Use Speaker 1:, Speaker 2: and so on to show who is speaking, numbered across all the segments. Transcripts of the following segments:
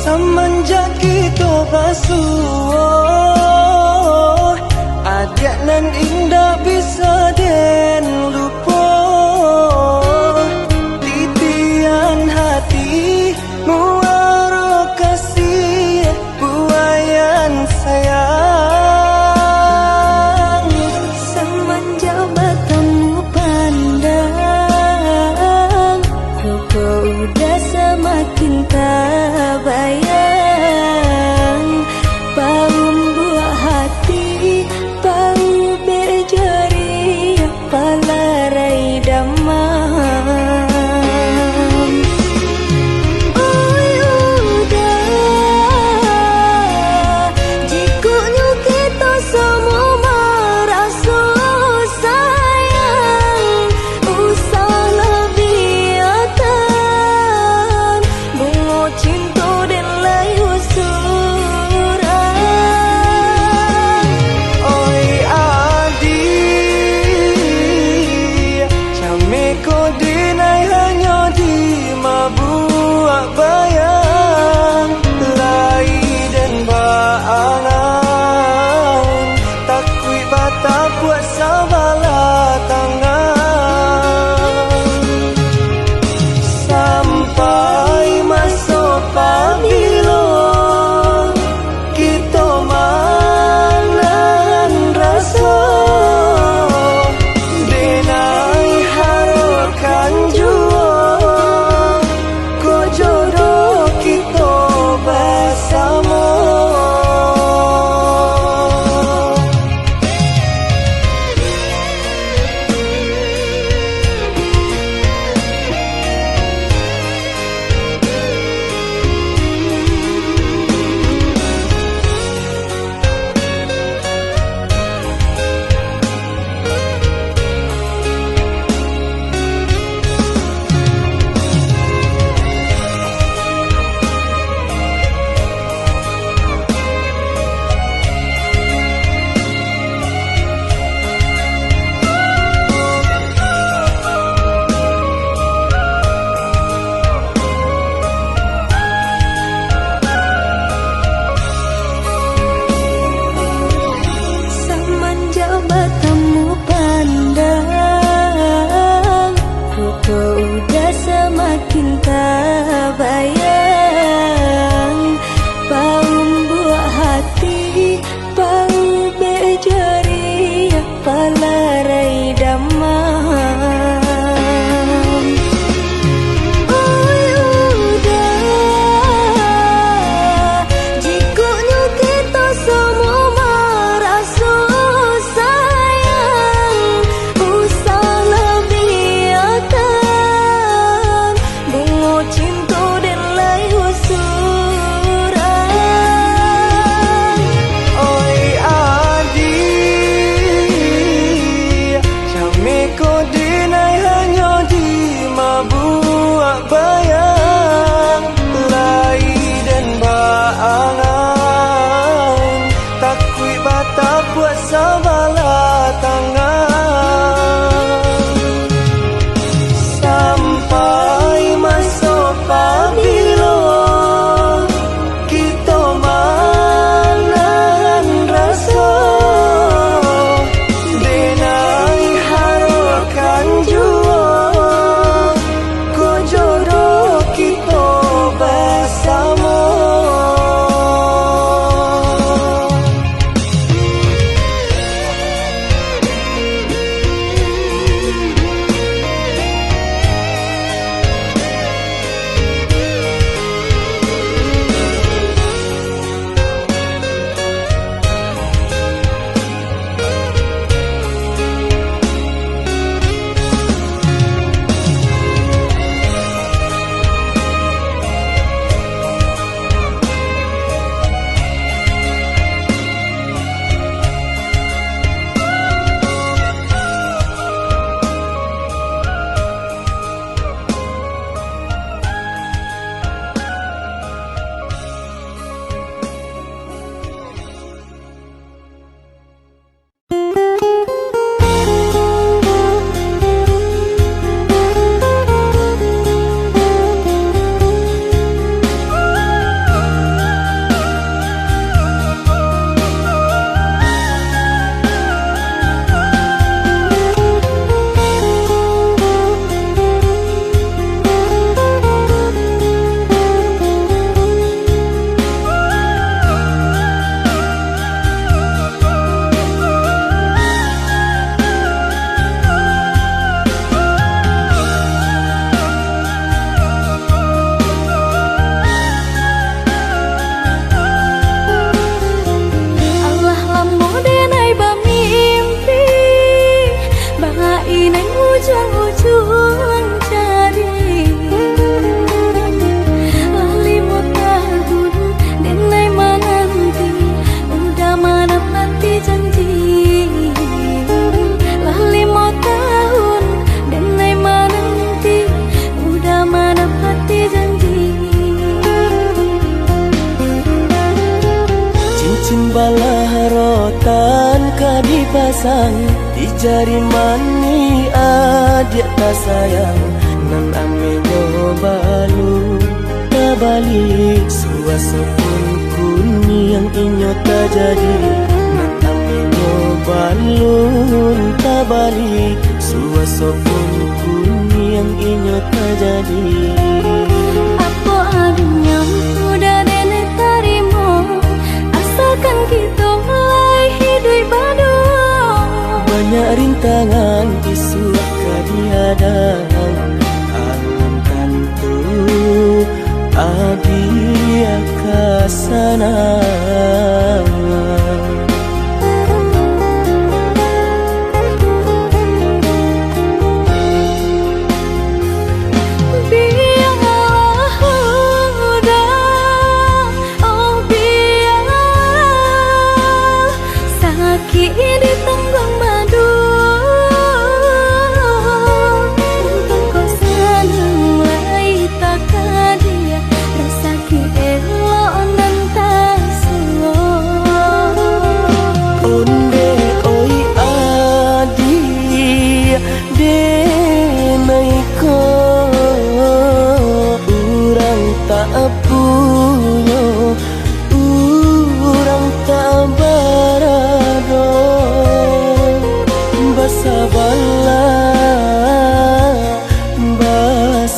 Speaker 1: semenjak kita basuh, adik nan indah bisa den lupa. Titian hati muara kasih buayan sayang.
Speaker 2: Semenjak bertemu pandang, kau udah semakin tak bayang. Bau buah hati, bau berjari
Speaker 1: cincin balah rotan ka dipasang di jari mani adik tak sayang nan ame balu tabalik suasa pun kuni yang inyo tak jadi nan ame balu tabalik suasa pun kuni yang inyo tak jadi.
Speaker 2: Apa adanya udah nenek tarimo, asalkan kita mulai hidup baru.
Speaker 1: Banyak rintangan isu kadiadang alam tentu adi akasana.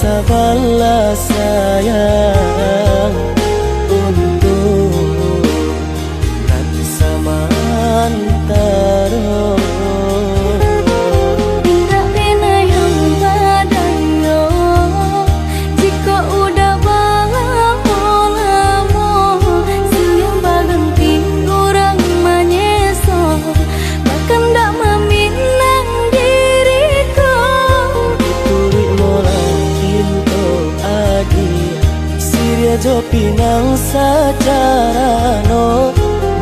Speaker 1: Sabarlah sayang untuk nanti samantara.
Speaker 2: Tidak pernah yang badayo jika udah lamo siang berhenti orang menyesal bahkan tak meminang diriku.
Speaker 1: Diturik mulai Siria jo pinang secara no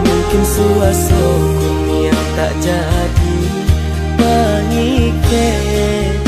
Speaker 1: mungkin suaso kuni yang tak jadi pengiketan.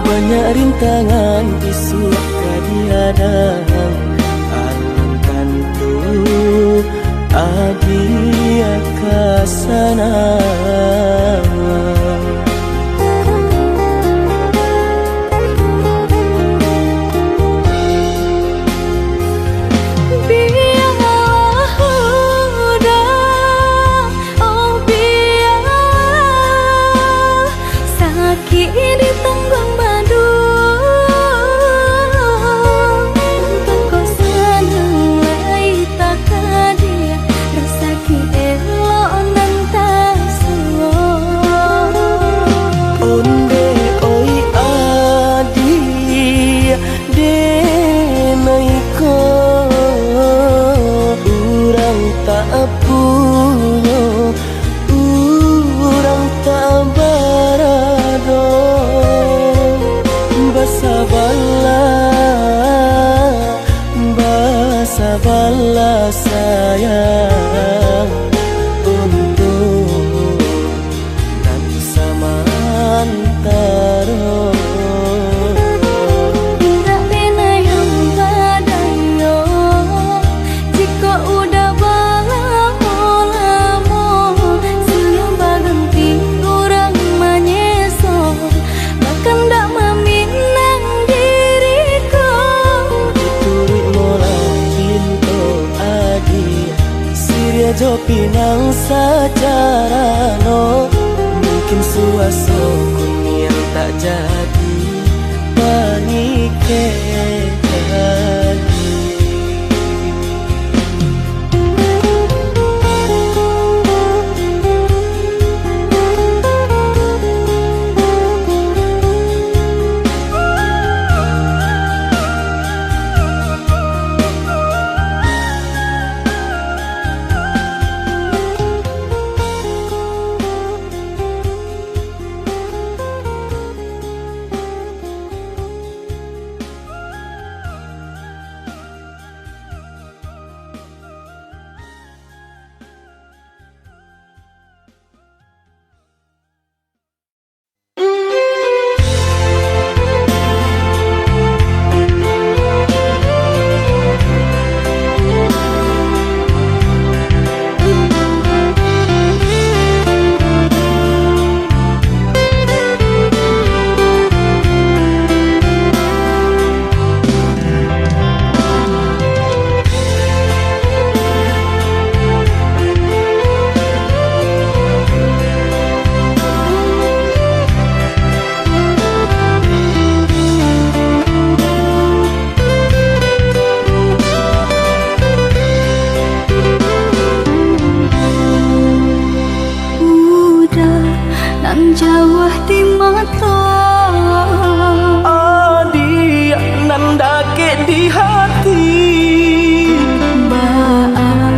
Speaker 1: Banyak rintangan isu kadiadang alam tentu adi akasana. Sabarlah sayang untuk nanti samantara.
Speaker 2: Tidak pernah yang badayo jika udah lamo siang berhenti orang menyesal bahkan tak meminang diriku.
Speaker 1: Diturik mulai Siria jo pinang secara no mungkin suaso tak jadi menikah lagi.
Speaker 2: Jawah di mata
Speaker 1: Adik nan dake di hati
Speaker 2: Baak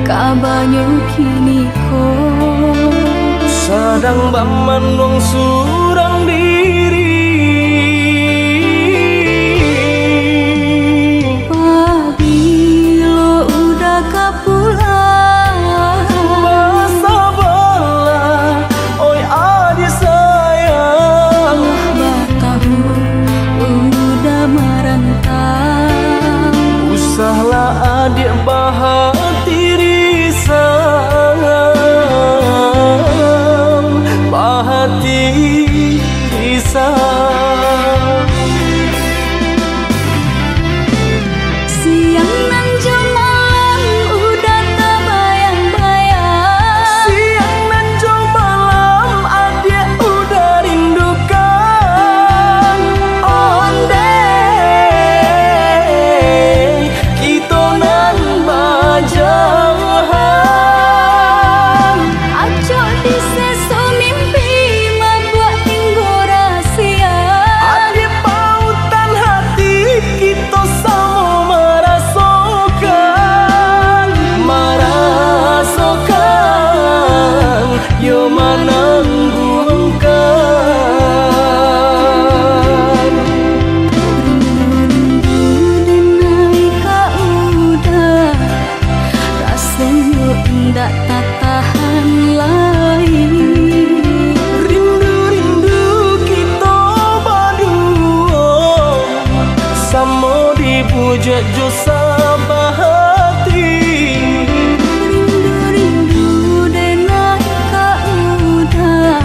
Speaker 2: kabarnya kini ko
Speaker 1: Sadang baman wong surang diri
Speaker 2: Pabilo udah kapulang
Speaker 1: Basa bola oi adik sayang
Speaker 2: Batahu udah merantau
Speaker 1: Usahlah adik bahati risang Bahati risang
Speaker 2: Siang nan jemalan udah terbayang-bayang
Speaker 1: Siang nan jauh malam adik udah rindukan Ondeh kita nan bajahan
Speaker 2: Acok di seso mimpi membuat tinggal rahasia
Speaker 1: Adik pautan hati kita sama merasakan yo menangguhkan
Speaker 2: Rindu naik ka udah Rasanya ndak tak tahan lain
Speaker 1: rindu-rindu kita berdua sama dipuja jo sabahati
Speaker 2: Rindu naik ka udah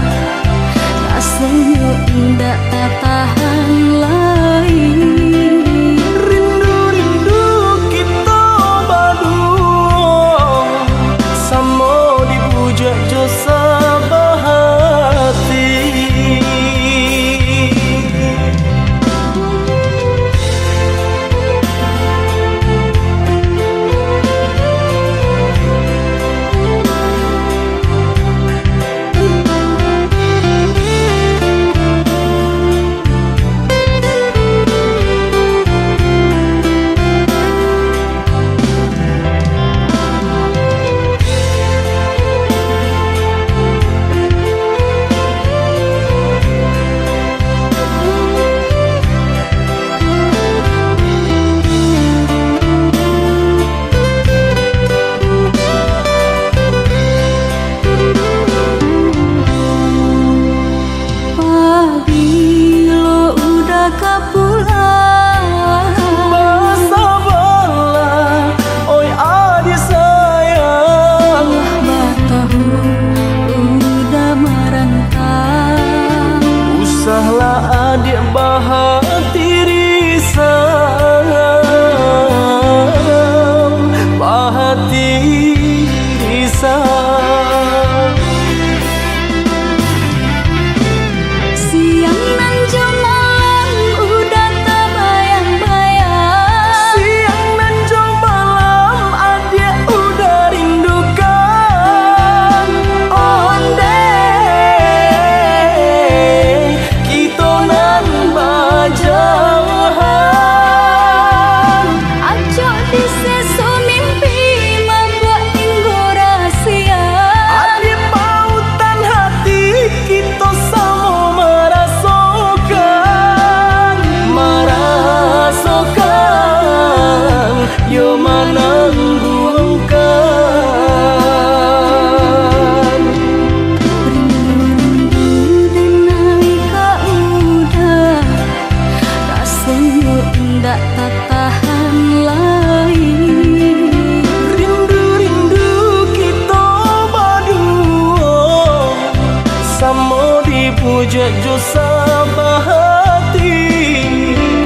Speaker 1: dipuja jo sabahati.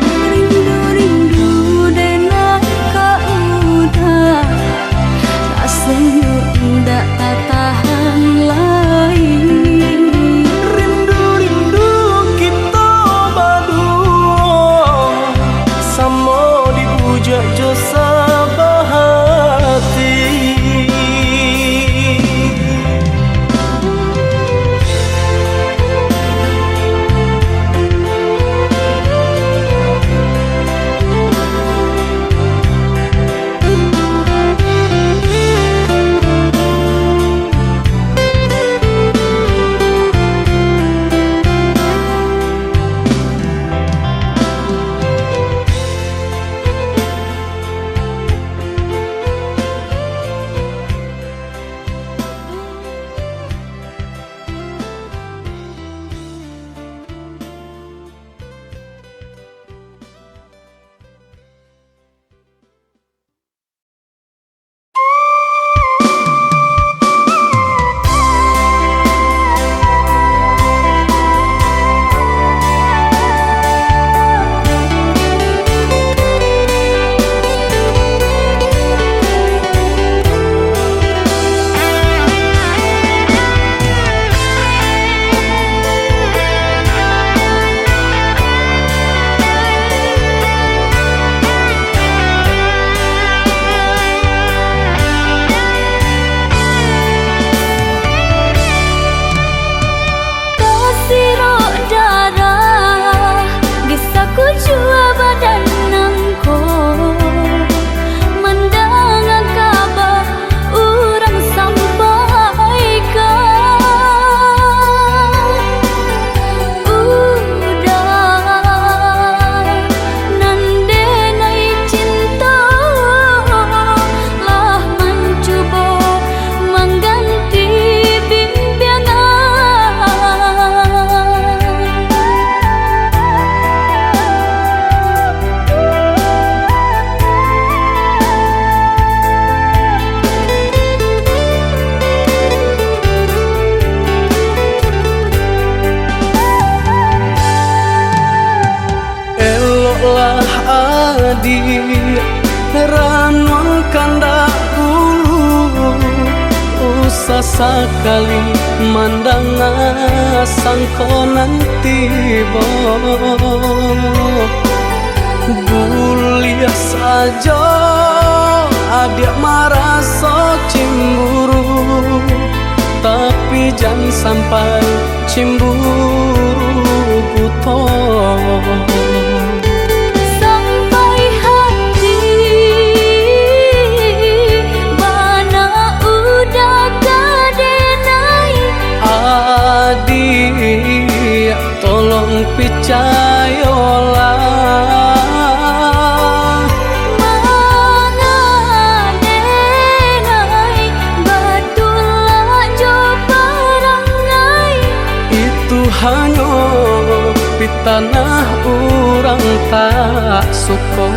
Speaker 2: Rindu-rindu denai ka udah, rasanya indah tak tahan lagi.
Speaker 1: Rindu-rindu kita berdua, sama dipuja jo sabahati. Ranul kandak bulu, usah sekali mandang sangko nanti bo. Buliah saja adik marah so cemburu, tapi jangan sampai cemburu buto. Adik, tolong percayalah,
Speaker 2: mengadenai betullah jo perangai.
Speaker 1: Itu hanya pitanah orang tak suka.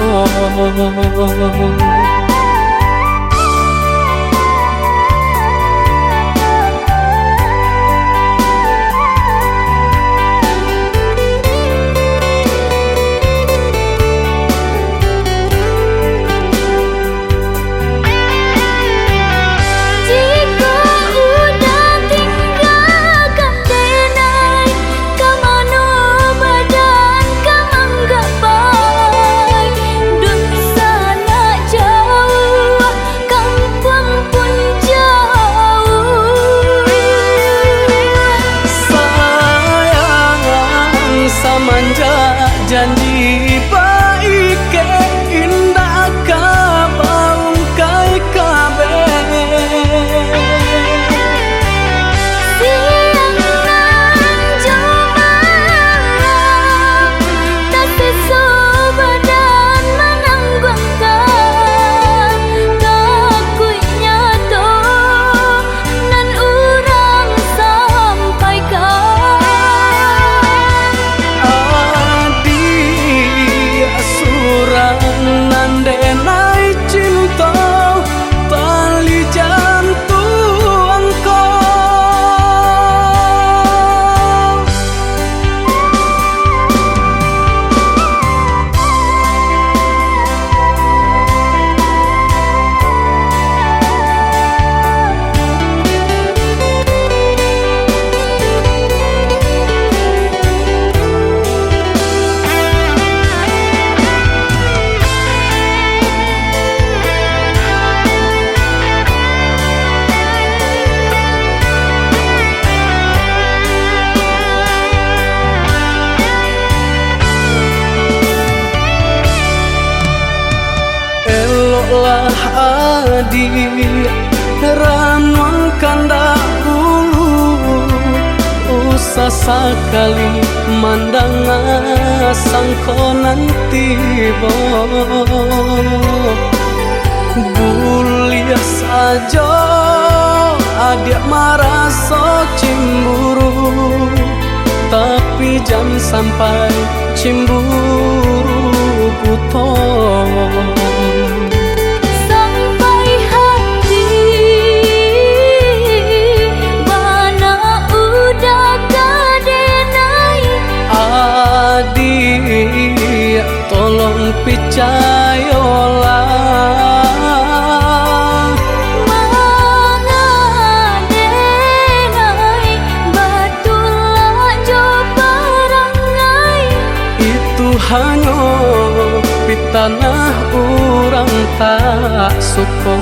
Speaker 1: Janji baik ke indah ka baung kai kabe.
Speaker 2: Siang nan cuma tak sesu badan menanggungkan kakunya to nan urang sampaikan.
Speaker 1: adi ranuang kanda ulu usah sekali mandang sangkonan tiba bulia saja adik merasa cemburu tapi jangan sampai cemburu buta
Speaker 2: sampai hati mana udah kadenai
Speaker 1: adik tolong percayalah hanya di tanah orang tak suka.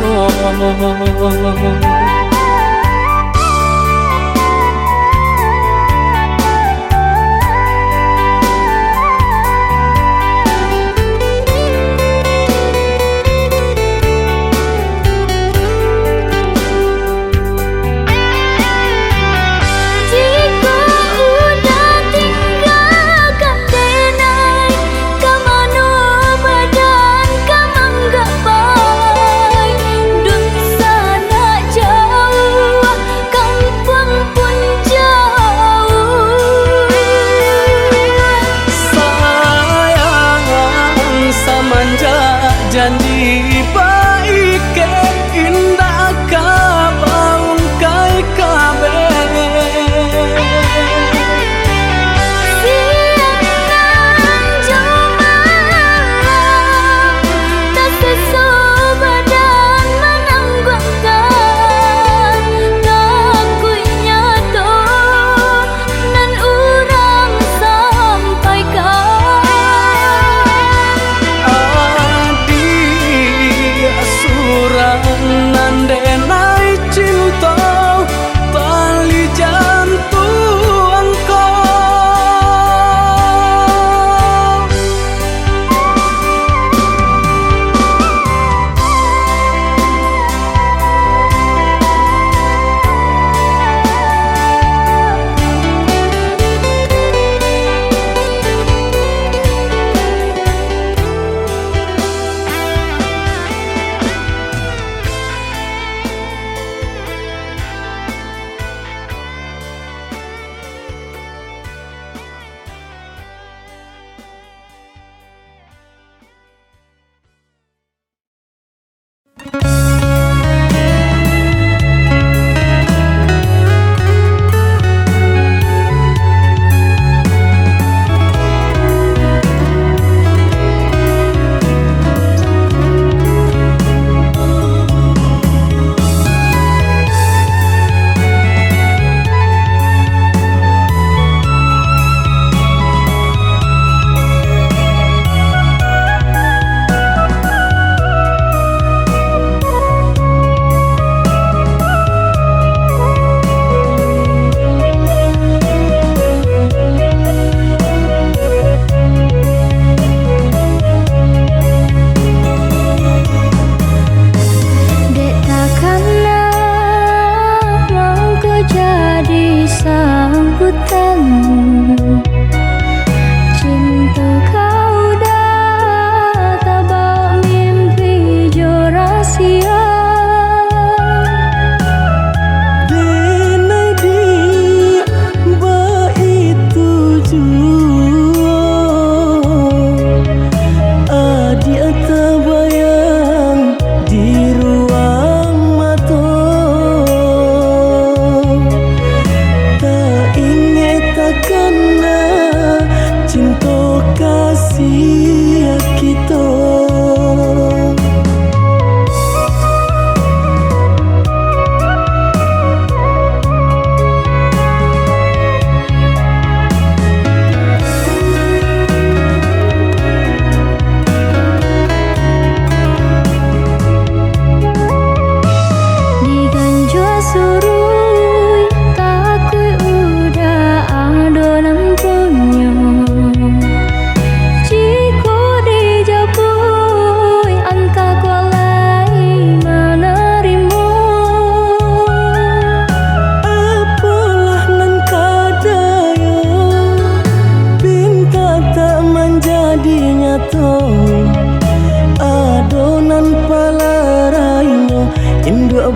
Speaker 2: Jauh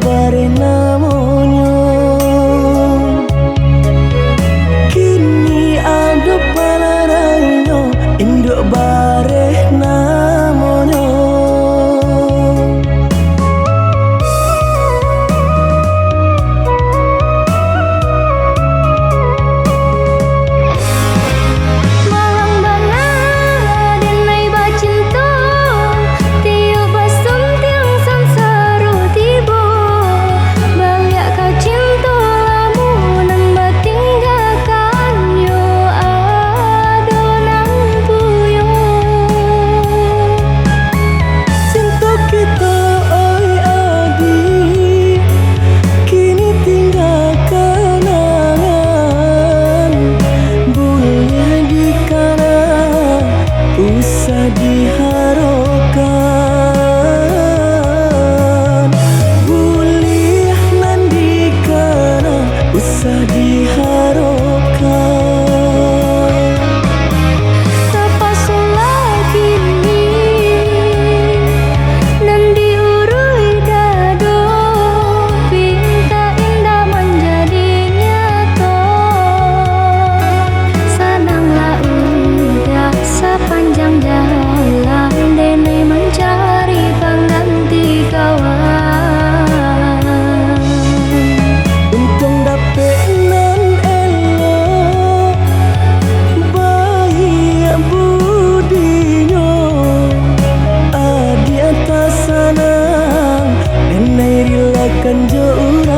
Speaker 1: bare namonyo. Kini ada palarainyo induk bare namonyo. Usah diharapkan, boleh nandikana. Usah diharapkan.
Speaker 2: Terpaksa lagi nandi urui dado, pinta indah menjadi nyata. Senanglah udah sepanjang jalan dene mencari pengganti kawan.
Speaker 1: Untung dapet nan elok, baik budinyo. Adi atas sanang, nenai rilakan jo urang.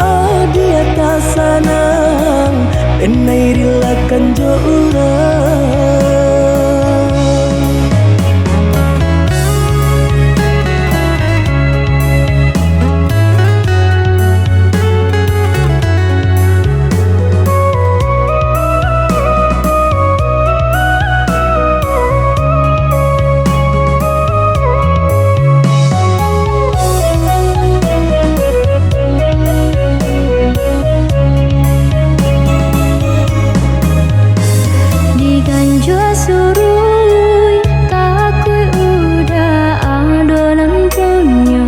Speaker 1: Adi atas sanang, nenai rilakan jo urang.
Speaker 2: Diganjua surui, takui udah adonan punya.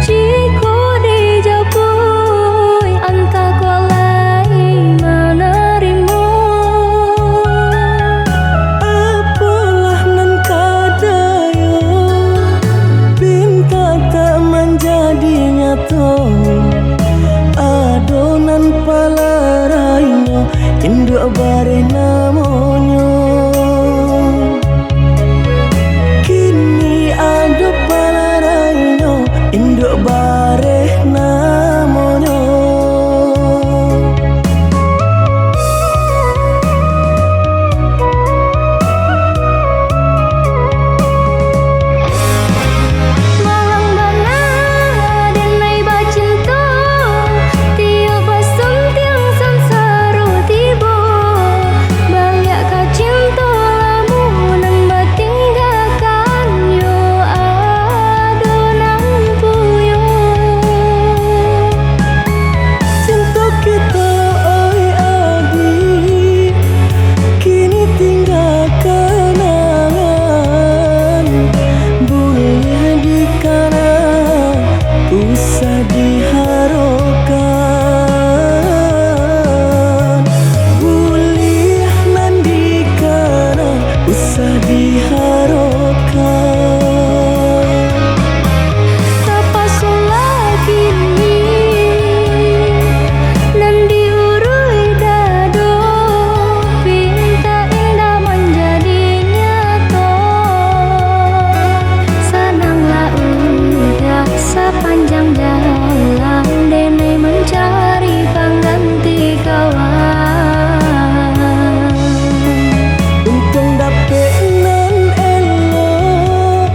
Speaker 2: Jika dijapui, anta kolai menerima.
Speaker 1: Apalah nan kadayo, pinta tak menjadi nyata. Adonan palarainyo induk bare namonyo. Kini ada palarainyo induk bare namonyo.
Speaker 2: Malang bana denai bacinta, tiap basum tiang samsara tiba. Balik ka cinta lamunan batinggalkan yo adonan puyo.
Speaker 1: Cinta kita oi adi, kini tinggal kenangan. Boleh dikana, usah diharapkan. Boleh nandikana, usah diharapkan.
Speaker 2: Terpaksa lagi nandi urui dado, pinta indah menjadi nyata. Senanglah udah sepanjang jalan dene mencari pengganti kawan.
Speaker 1: Untung dapet nan elok,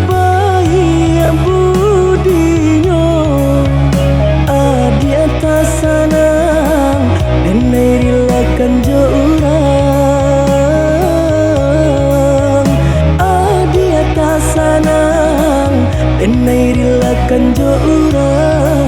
Speaker 1: baik budinyo. Adi atas sanang, nenai rilakan jo urang. Adi atas sanang, nenai rilakan jo urang.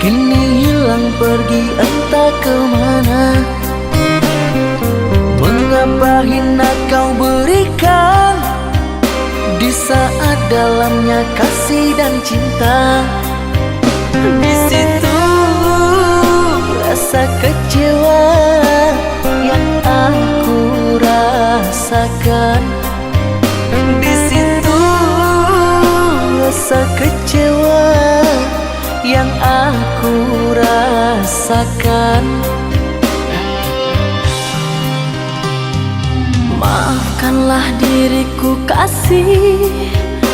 Speaker 1: kini hilang pergi entah kemana. Mengapa hina kau berikan di saat dalamnya kasih dan cinta. Di situ rasa kecewa yang aku rasakan. Di situ rasa kecewa yang aku rasakan. Maafkanlah diriku kasih,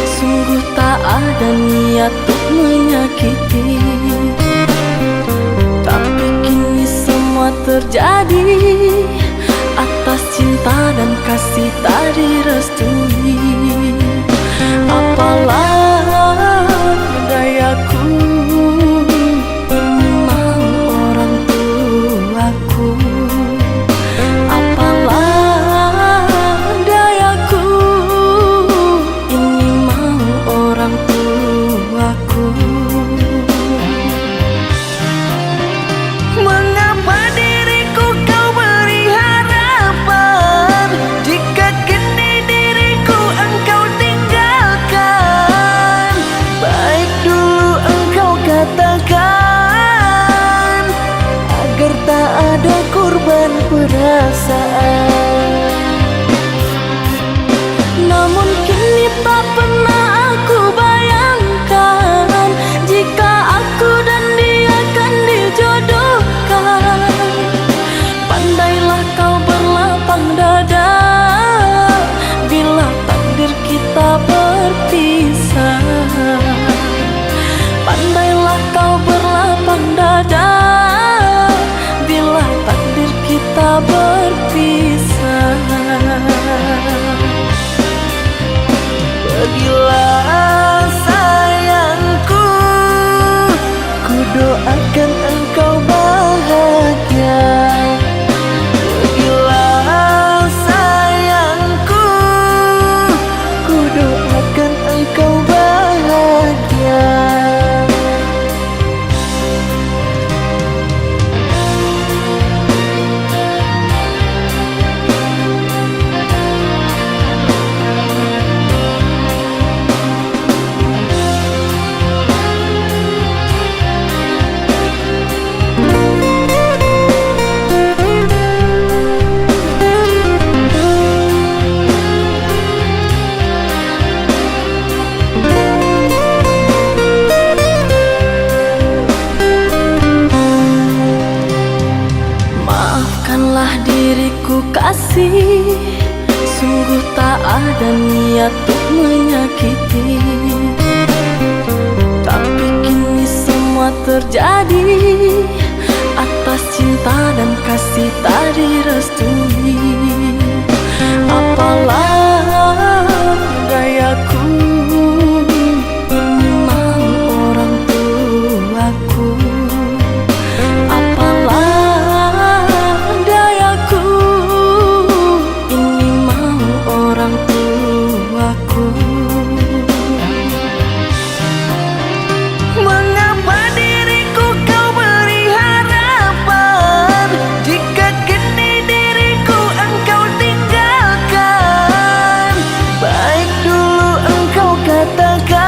Speaker 1: sungguh tak ada niat untuk menyakiti. Tapi kini semua terjadi atas cinta dan kasih tak direstui. Apalah dayaku, ini mau orang tuaku. Apalah dayaku, ini mau orang tuaku. Mengapa diriku kau beri harapan jika kini diriku engkau tinggalkan? Baik dulu engkau katakan agar tak ada korban perasaan. Namun kini tak pernah aku bayangkan jika aku dan dia akan dijodohkan. Pandailah kau berlapang dada bila takdir kita berpisah. Pandailah kau berlapang dada bila takdir kita berpisah. Pergilah sayangku, ku doakan engkau bahagia. Pergilah sayangku, ku doakan engkau bahagia. Maafkanlah diriku kasih, sungguh tak ada niat untuk menyakiti. Tapi kini semua terjadi atas cinta dan kasih tak direstui. Apalah dayaku, ini mau orang tuaku. Apalah dayaku, ini mau orang tuaku. Mengapa diriku kau beri harapan jika kini diriku engkau tinggalkan? Baik dulu engkau katakan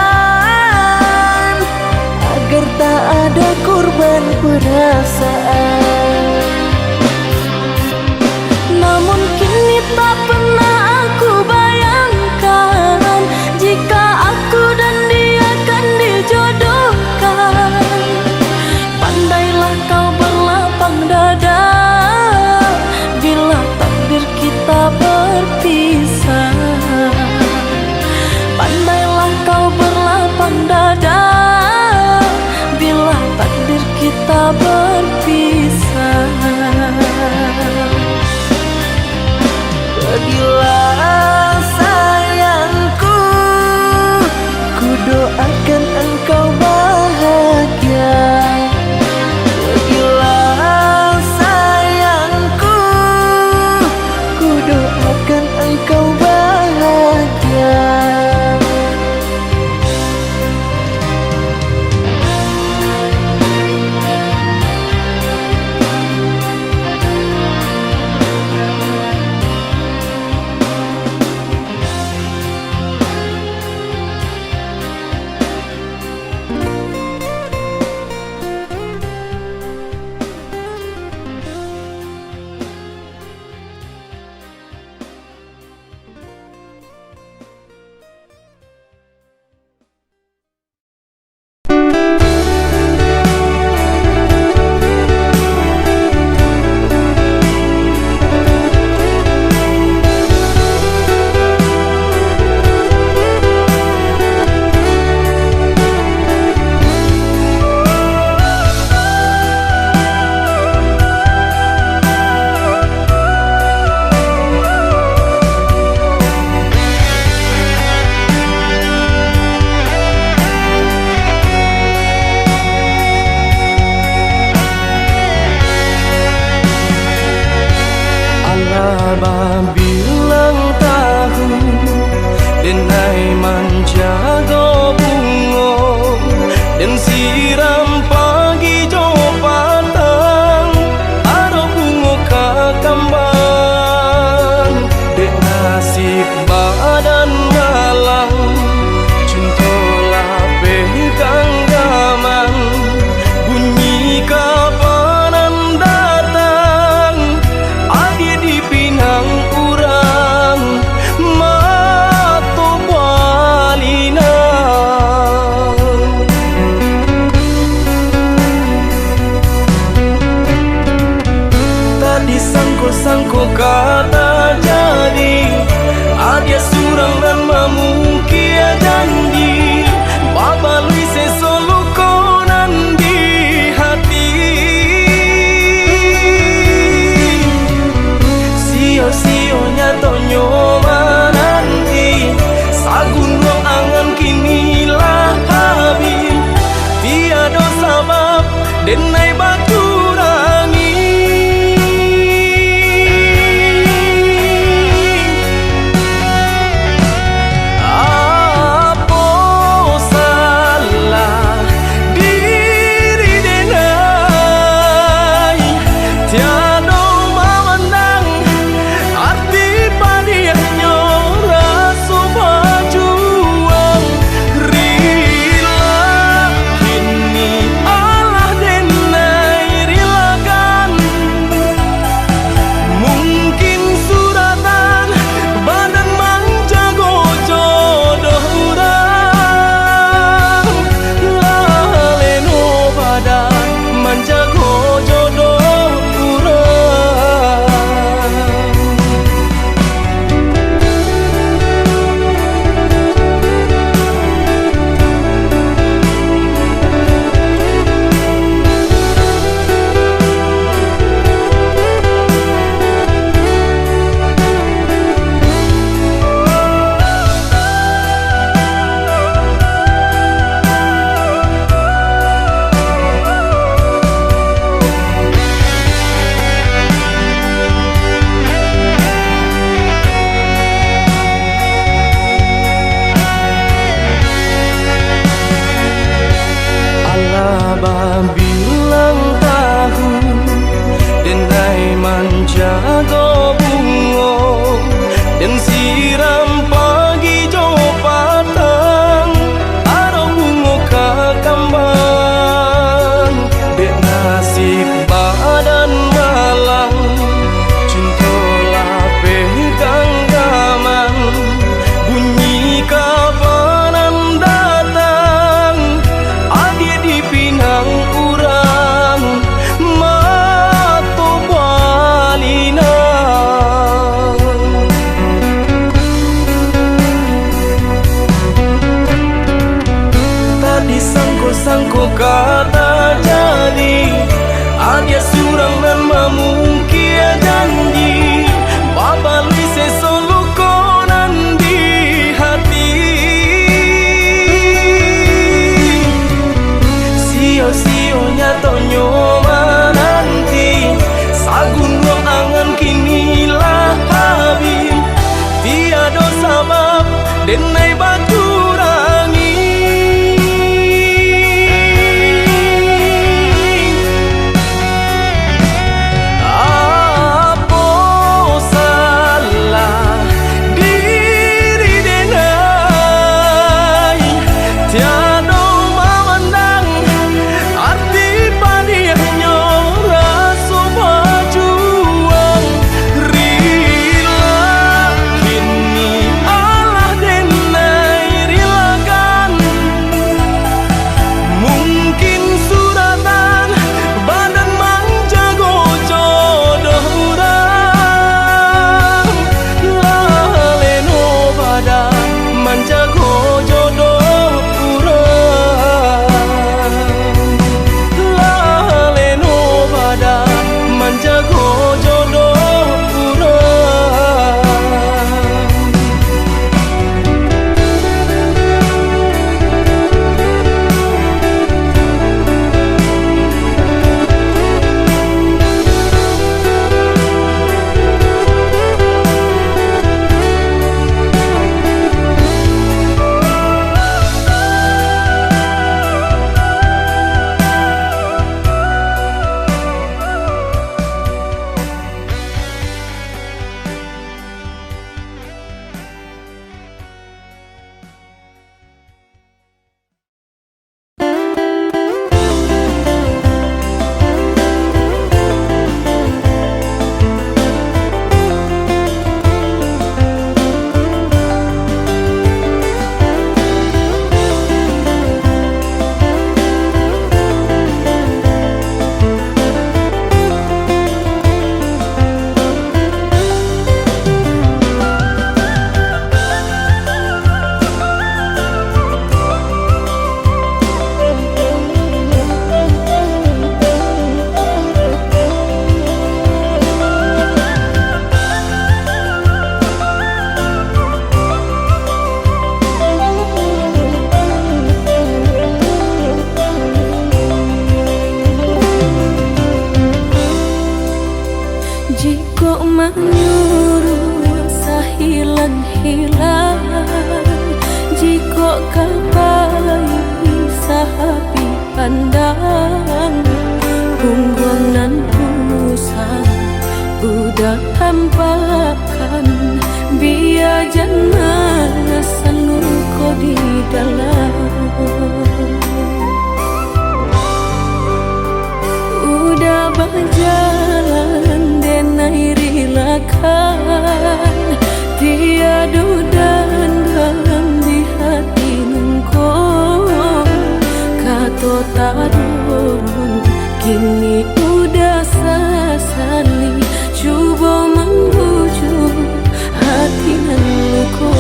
Speaker 1: agar tak ada korban perasaan. Namun kini tak pernah aku bayangkan jika aku dan dia akan dijodohkan. Pandailah kau berlapang dada bila takdir kita berpisah. Pandailah kau berlapang dada bila takdir kita berpisah. Pergilah sayangku, ku doakan engkau bahagia. Pergilah sayangku, ku doakan engkau bahagia. bilang tahu denai menjaga bungo dan siram pagi jo patang aro bungo kakambang dek nasib badan malang cintolah pegang gaman bunyi kapanan datang adi di pinang urang mato balina tadi sangko kata jadi adia surang dan mamungkia janji baba lui sesolo konan di hati sio-sionya tonyo nanti sagun rong angan kini lah habis tiada sabab denai batu rangi apa salah diri denai tiada memandang arti padiannya rasa berjuang rila kini Allah denai rilakan mungkin suratan badan menjago jodoh urang laleno badan menjago jodoh urang. Allah bilang tahu denai menjaga bungo dan siram pagi jo patang aro bungo kakambang dek nasib badan malang cintolah pegang gaman bunyi kapanan datang adi di pinang urang mato balina tadi sangko kata jadi adia surang dan mamungkia janji baba lui sesolo konan di hati sio-sionya tonyo nanti sagun rong angan kini lah habis tiada sabab denai batu rangi jana selalu kau di dalam. Udah berjalan denai rilakan, tiada dan dalam di hati nengkau. Kata tak turun kini udah sesali, coba membujuk hati nengkau.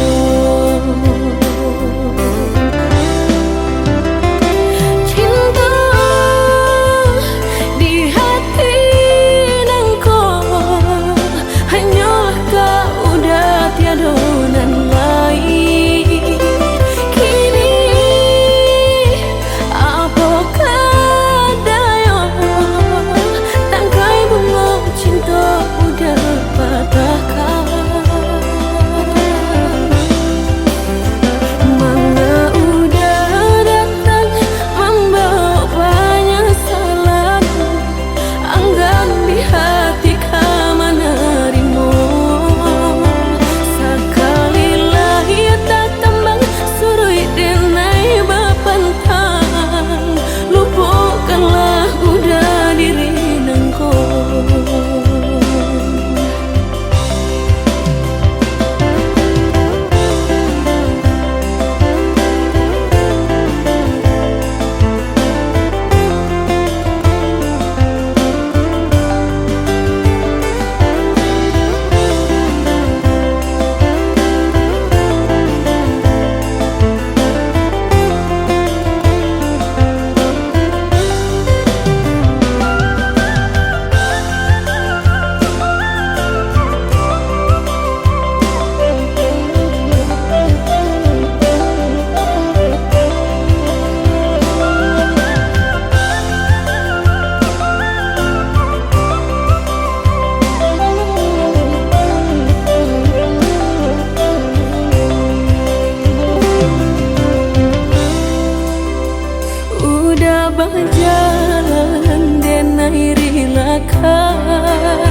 Speaker 1: Berjalan denai rilakan,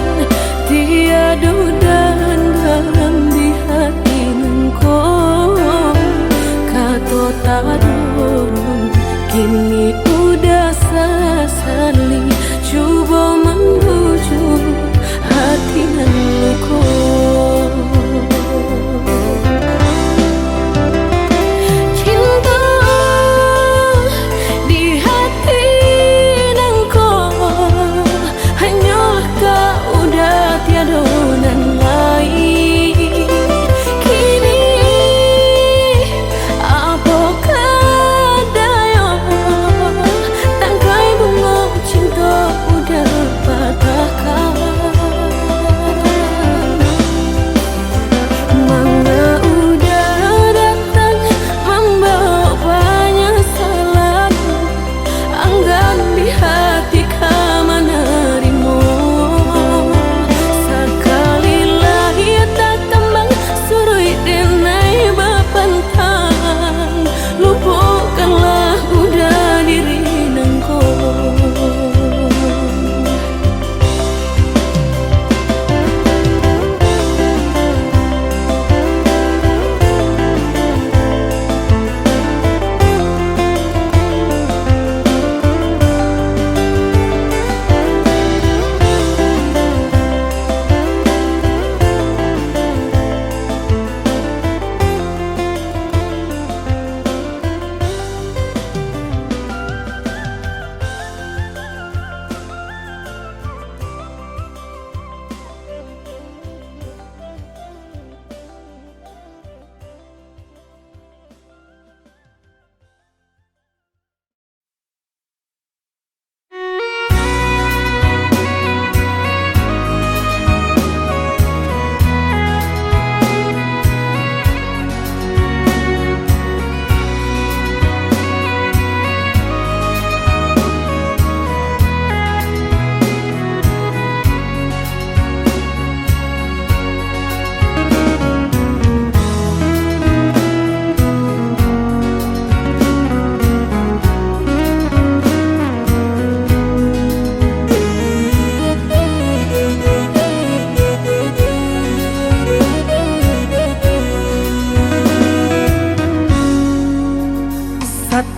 Speaker 1: tiada dan dalam di hati nengkau. Kata tak turun kini udah sesali, coba membujuk hati nengkau. Cinta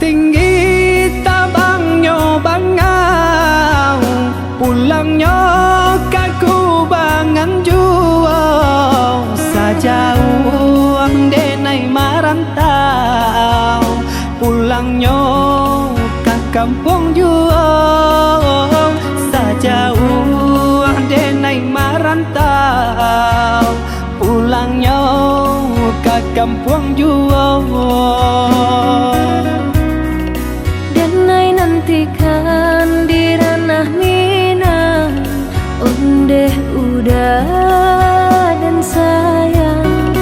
Speaker 1: Satinggi tabangnya bangau, pulangnya kaku bangan jual, sajauh denai marantau, pulangnya ke kampung jual, sajauh denai marantau, pulangnya ke kampung jual.
Speaker 2: Denai nantikan di ranah Minang, ondeh udah dan sayang,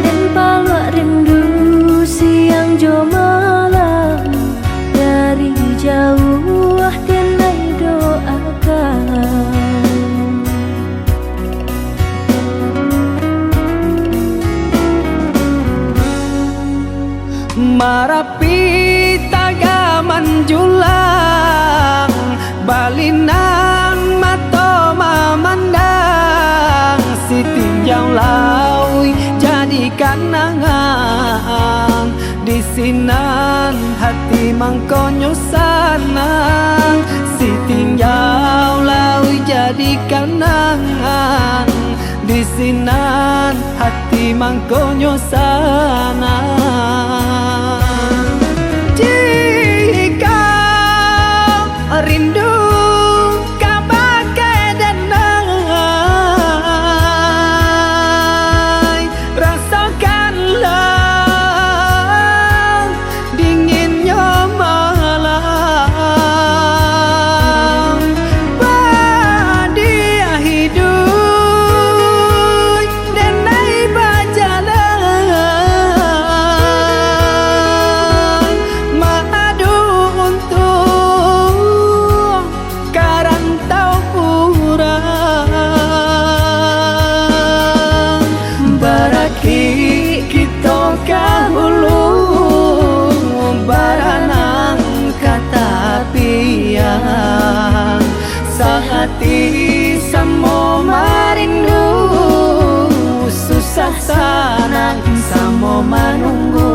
Speaker 2: dan palak rindu siang jo malam, dari jauh denai doakan.
Speaker 1: Marapi tagaman julang, balinang mato mamandang, si tinjau laui jadi kanangan, di sinan hati mangkonyo sanang, si tinjau laui jadi kanangan, di sinan hati mangkonyo sanang. Jika rindu kabagai denai, rasakanlah dinginnya malam, badia hidup denai bajalan, madu untuk karantau kurang, baraki kita kahulu, baranang kata piang, sehati samo marindu, susah sanang samo manunggu.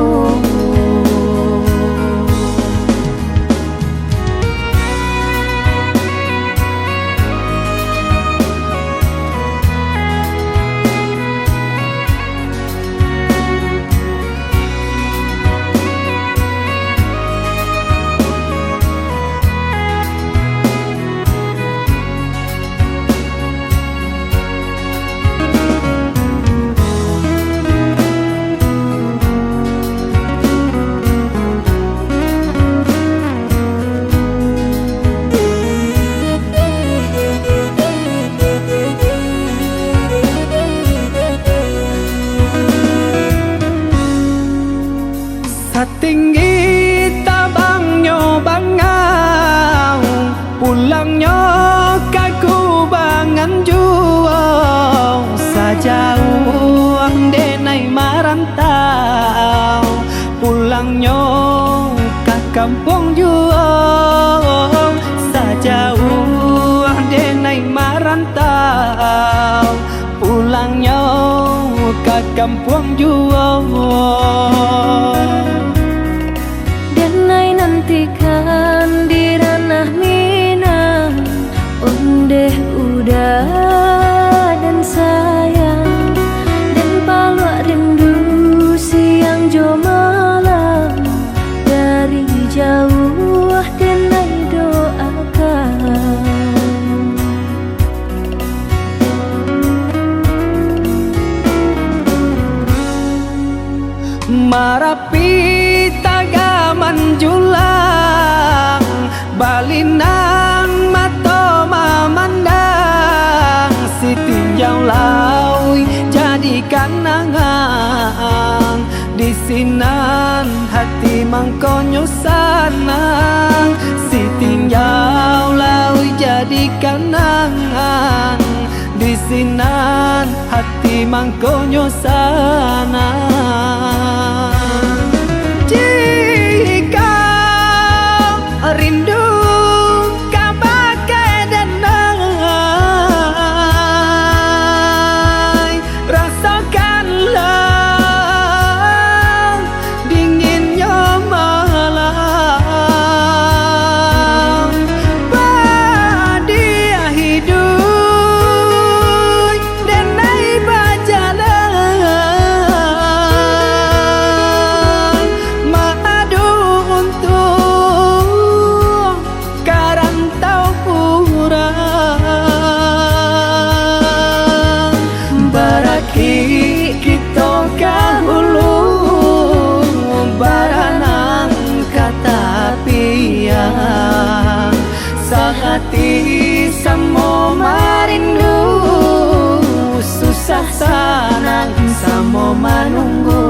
Speaker 1: Satinggi tabangnya bangau, pulangnya kaku bangan jual, sajauh denai marantau, pulangnya ke kampung jual, sajauh denai marantau, pulangnya ke kampung jual.
Speaker 2: Denai nantikan di ranah Minang, ondeh udah dan sayang, dan palak rindu siang jo malam, dari jauh denai doakan.
Speaker 1: Marapi tagaman julang, balinang mato mamandang, si tinjau laui jadi kanangan, di sinan hati mangkonyo sanang, si tinjau laui jadi kanangan, di sinan hati mangkonyo sanang. Jika rindu kabagai denai, rasakanlah dinginnya malam,
Speaker 3: dia. Sehati samo marindu, susah sanang samo manunggu.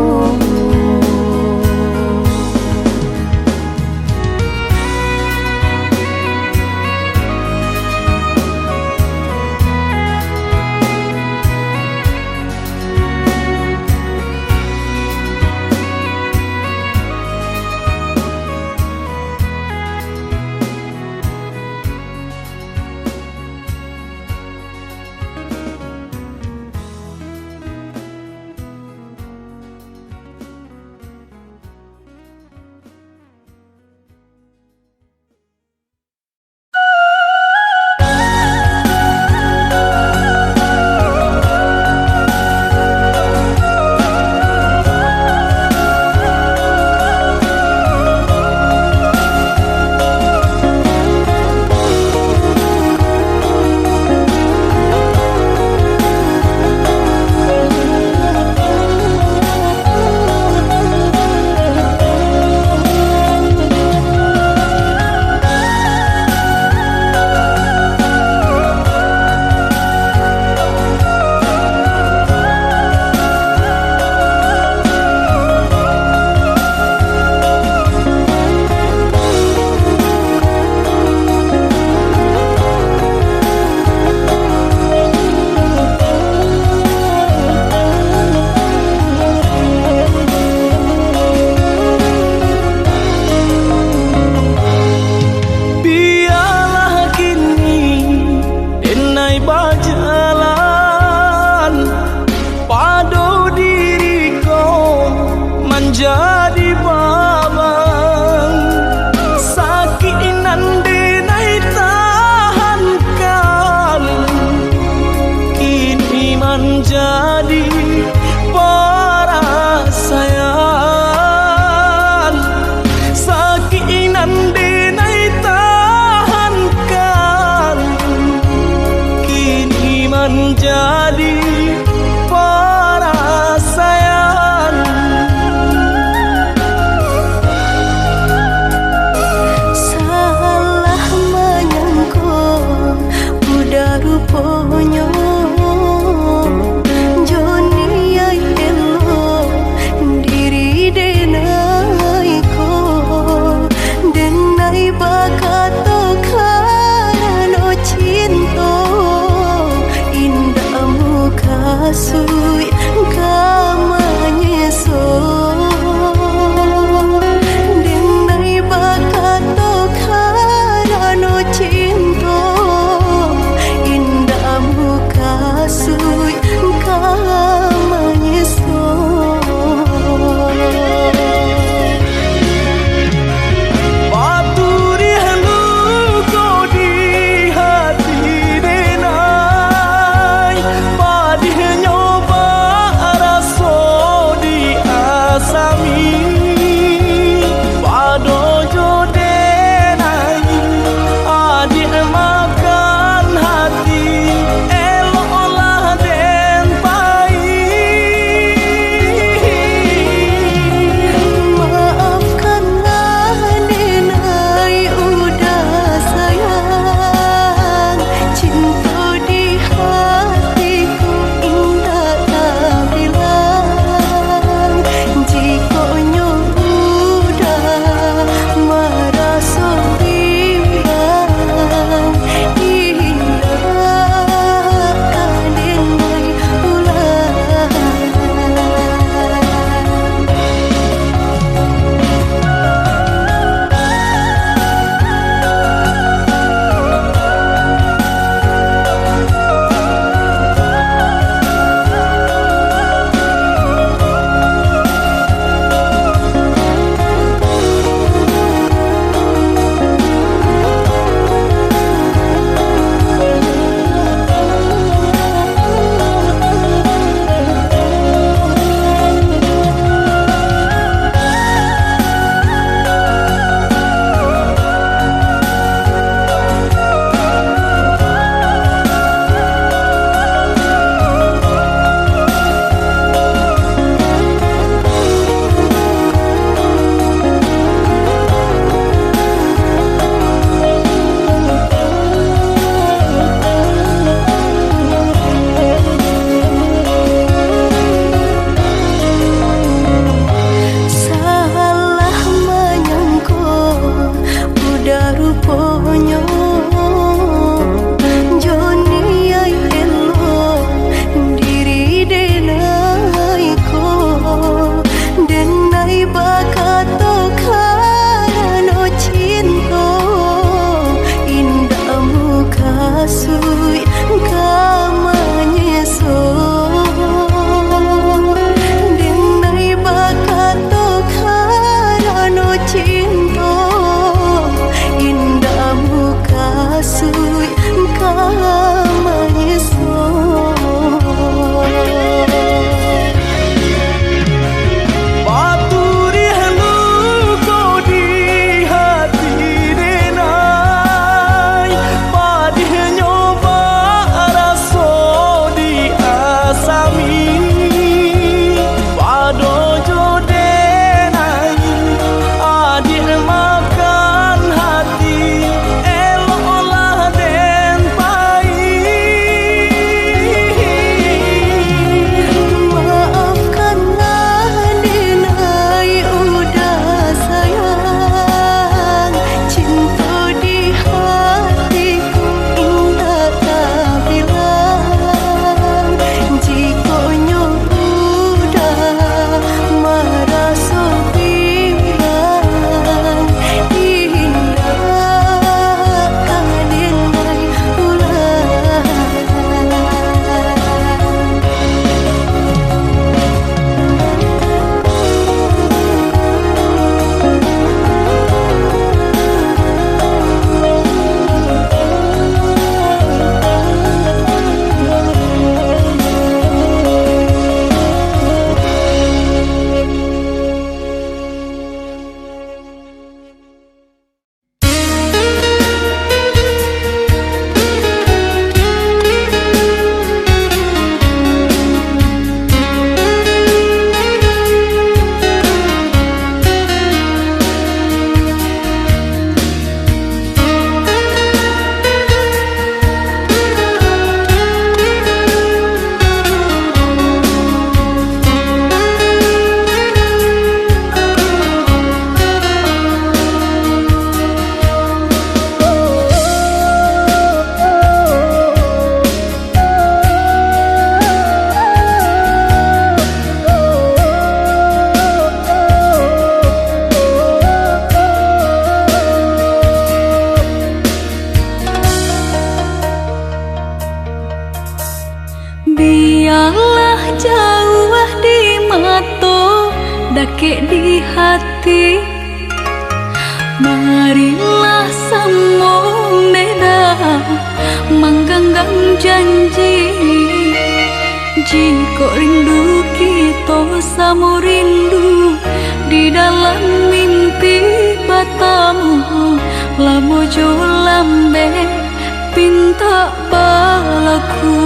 Speaker 2: Cinta indah muka ke di hati. Marilah semua meda mengganggang janji. Jika rindu kita sama rindu di dalam mimpi batamu, lamo jo lambe pinta balaku.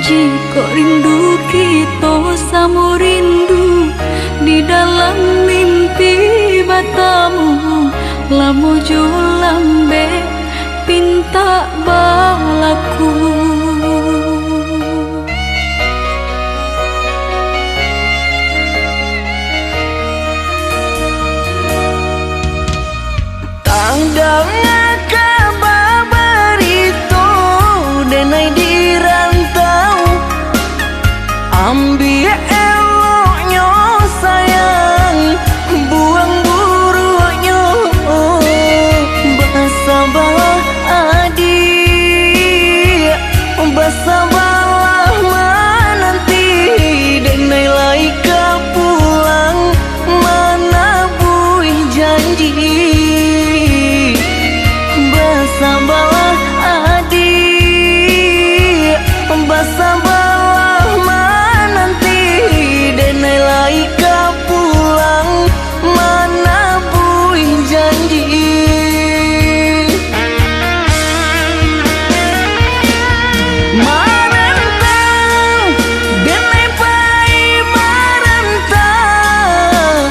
Speaker 2: Jika rindu kita sama rindu di dalam mimpi batamu, lamo jo lambe pinta balaku.
Speaker 3: Tangdang kabar itu denai di rantau, ambil eloknya sayang, buang buruknya. Bersabarlah adik, bersabarlah menanti, denai laika pulang mana buih janji. Bersabarlah adik, bersabarlah menanti, denai laika pulang mana buih janji. Marantau, denai pai marantau.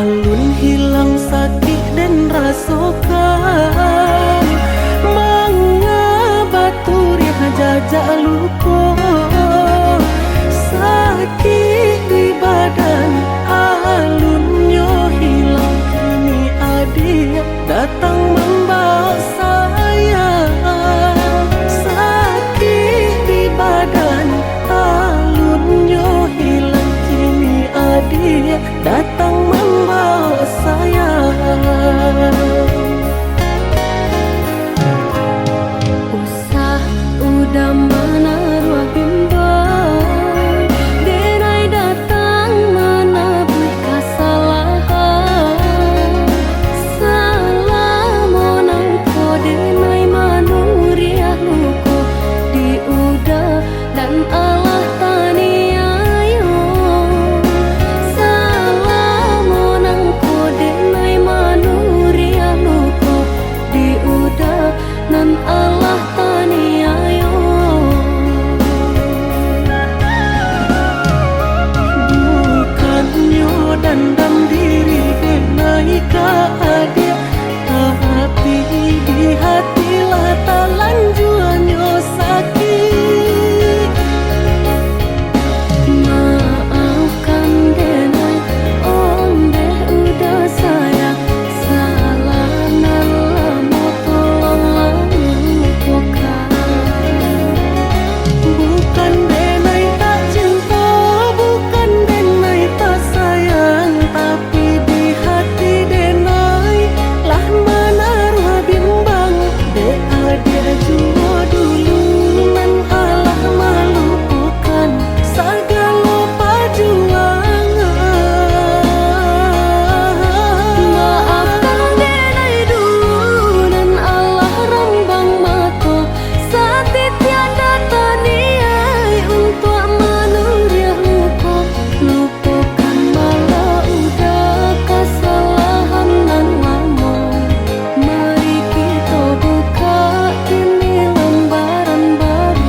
Speaker 1: alun hilang sakit dan rasokan mangabaturi jajak luko sakit di badan alunnya hilang kini adik datang membawa saya sakit di badan alunnya hilang kini adik datang membawa saya.
Speaker 2: Usah udah mana ruah bimbang denai datang mana bui kesalahan salah monang ko denai manuriah luko diudah dan Allah taniayo salah monang ko denai manuriah luko diudah dan Allah taniayo
Speaker 1: Bukannya dandam diri denai ka adik tapi di hatilah talanjuannya sakit.
Speaker 2: maafkan denai om deh udah sayang salah nala mau tolonglah lupakan.
Speaker 1: Bukan denai tak cinta, bukan denai tak sayang, tapi di hati denai lah menaruh bimbang. Dek adik jua dulu nan Allah melupakan segala perjuangan.
Speaker 2: Maafkan denai dulu dan Allah rembang mata Sati tiada taniai untuk menuriah luka lupakan malah udah kesalahan nan lama. Mari kita buka ini lembaran baru.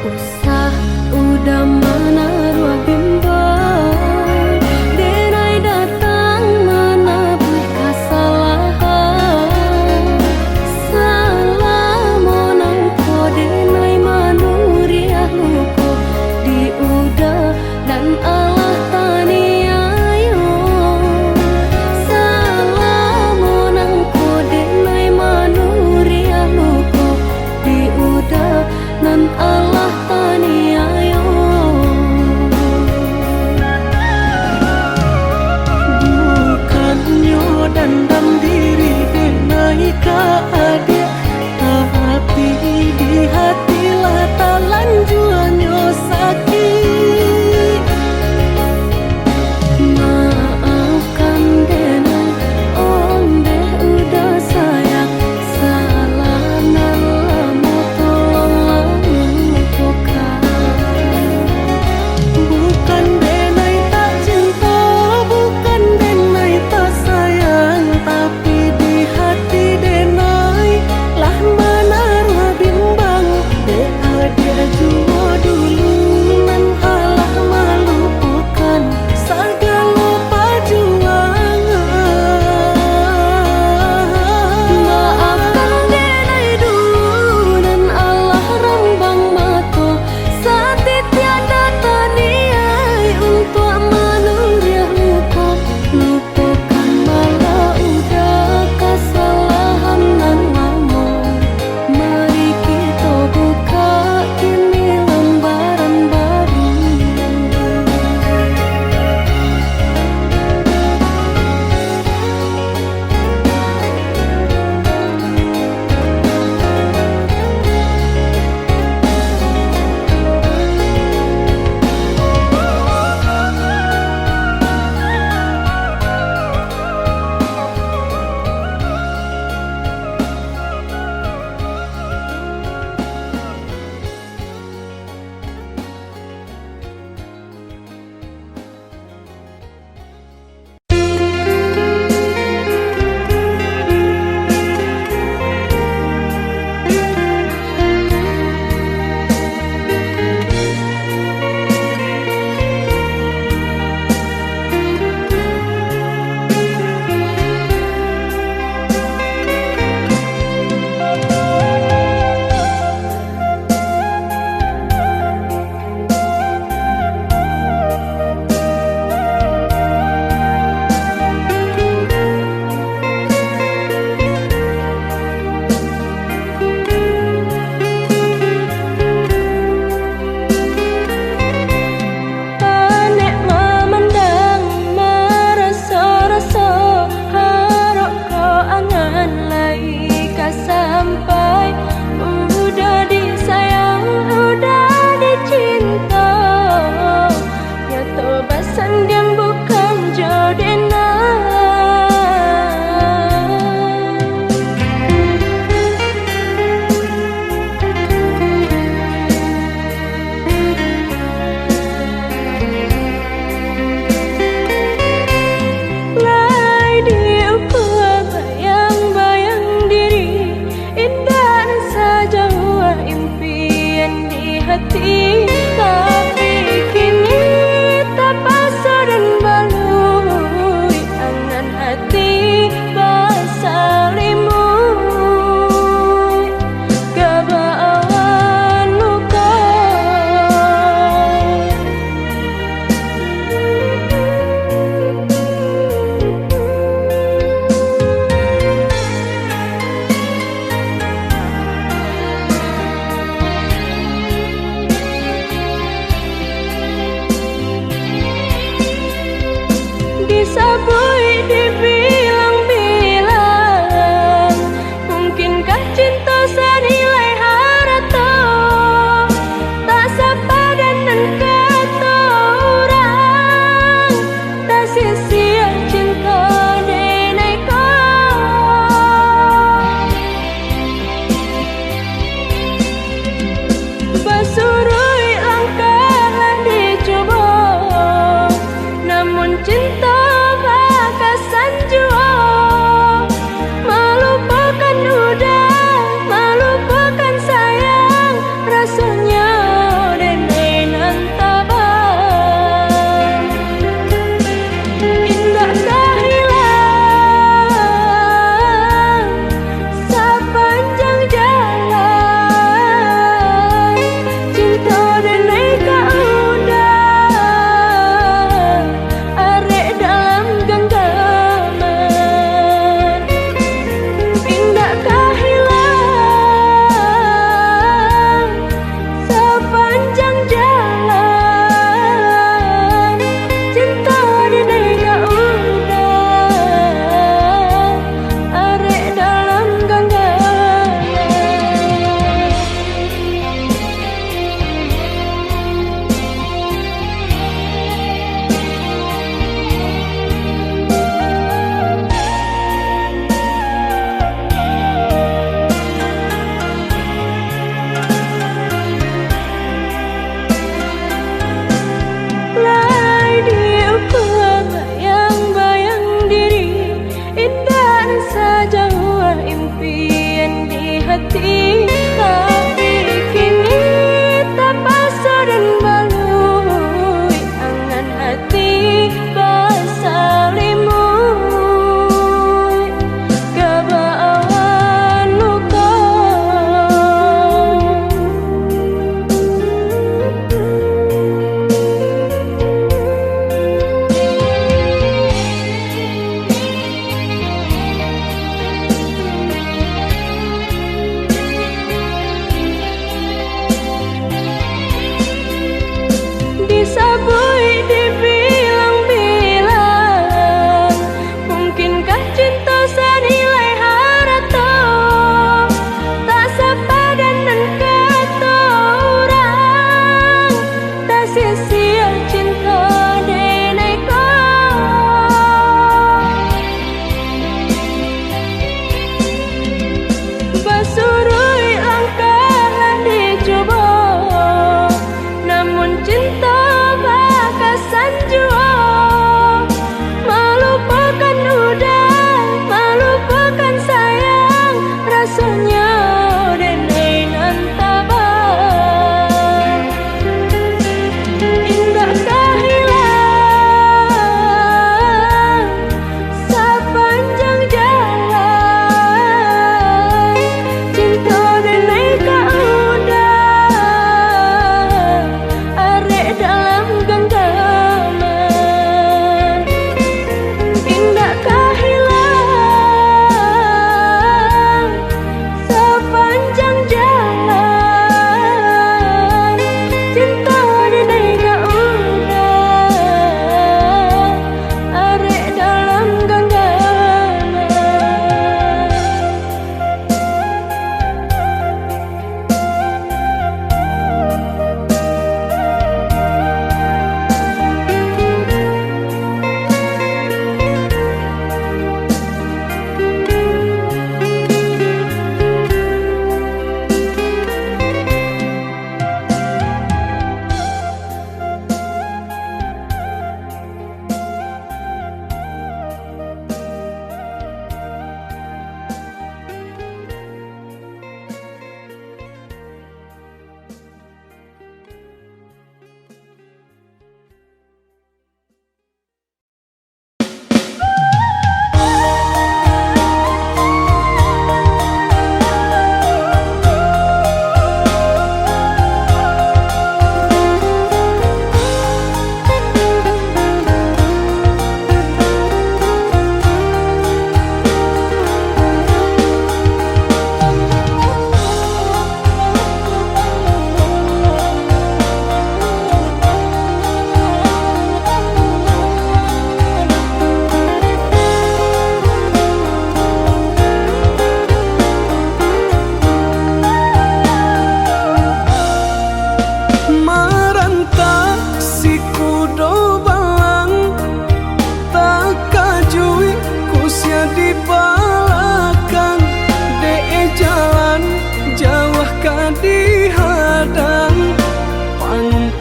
Speaker 2: Usah udah mana ruah bimbang denai datang mana bui kesalahan salah monang ko denai manuriah luko diudah dan Allah taniayo salah monang ko denai manuriah luko diudah dan Allah taniayo.
Speaker 1: Bukannya dandam diri denai ka adik tapi di hatilah talanjuannya sakit.
Speaker 2: Maafkan denai om deh udah sayang salah nala mau tolonglah lupakan. hati, tapi kini tak basah dan baloi, angan hati basah limui, kebawan luka.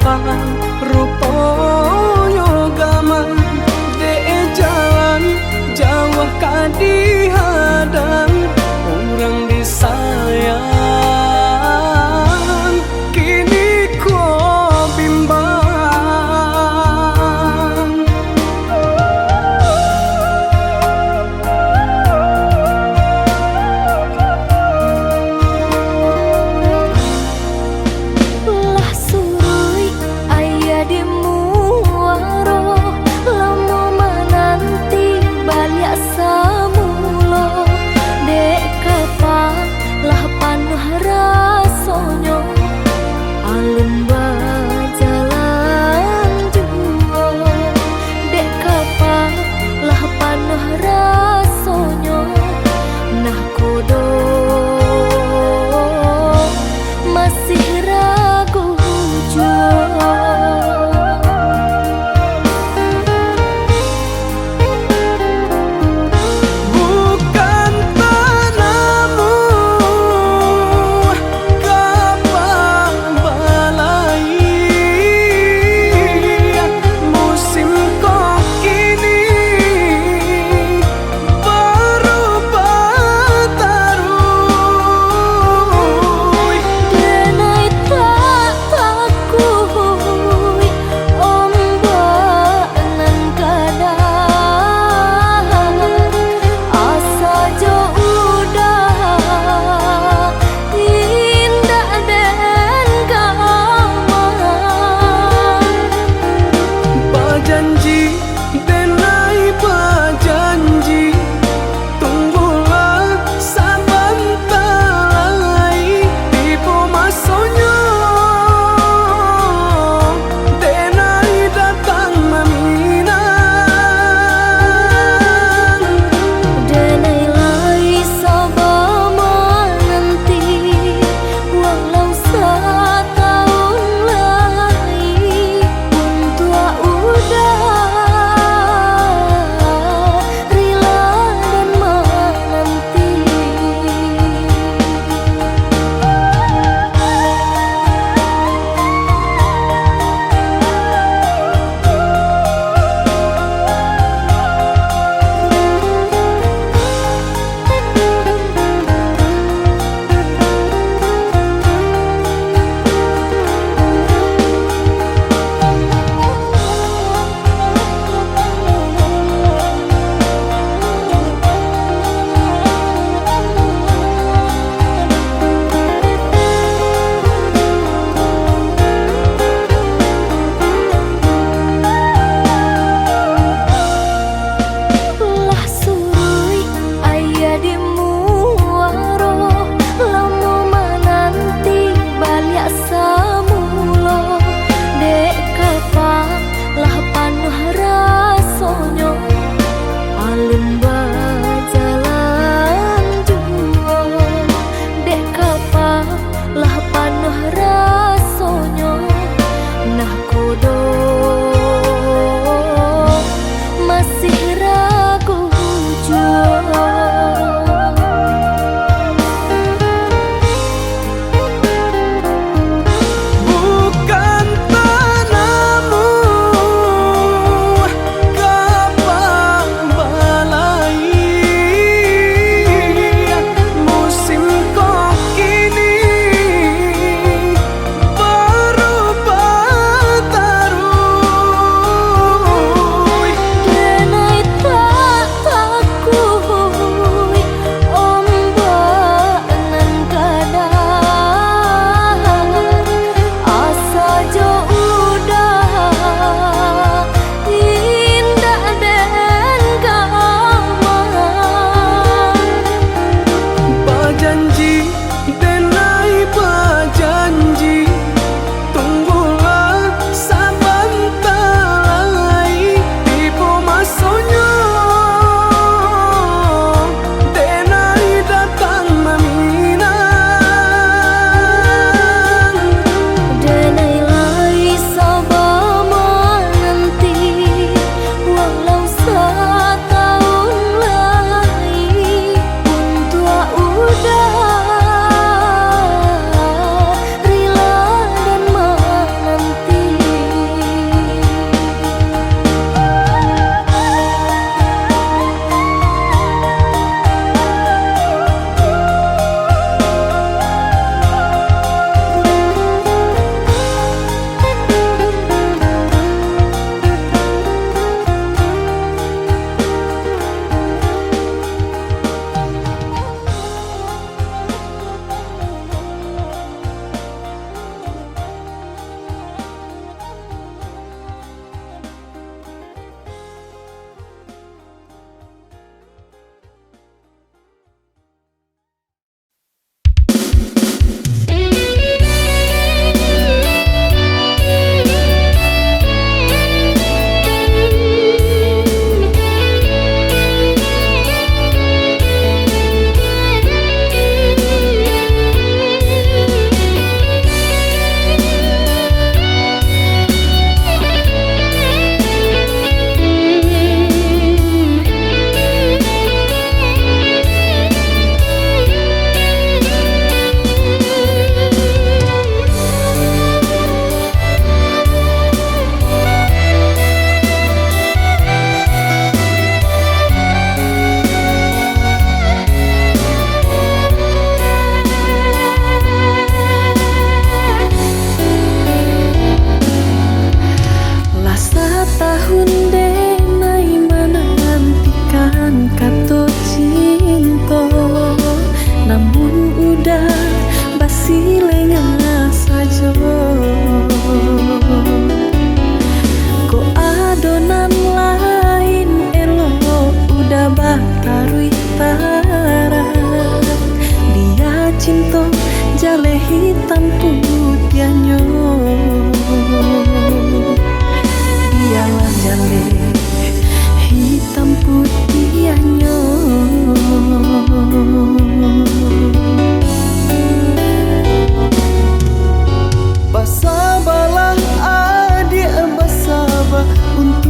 Speaker 1: kapan rupanya gaman de jalan jauh kadihadang orang disayang kini kok bimbang.
Speaker 2: Lah surui ayah di muaro lama menanti balik samulo dek kapal lah panuh rasonyo alun bajalan juo dek kapal lah panuh rasonyo nah kodo masih ragu jua.
Speaker 1: Bukan tanahmu kapan balai musim kok kini berubah taruh
Speaker 2: Denai tak takut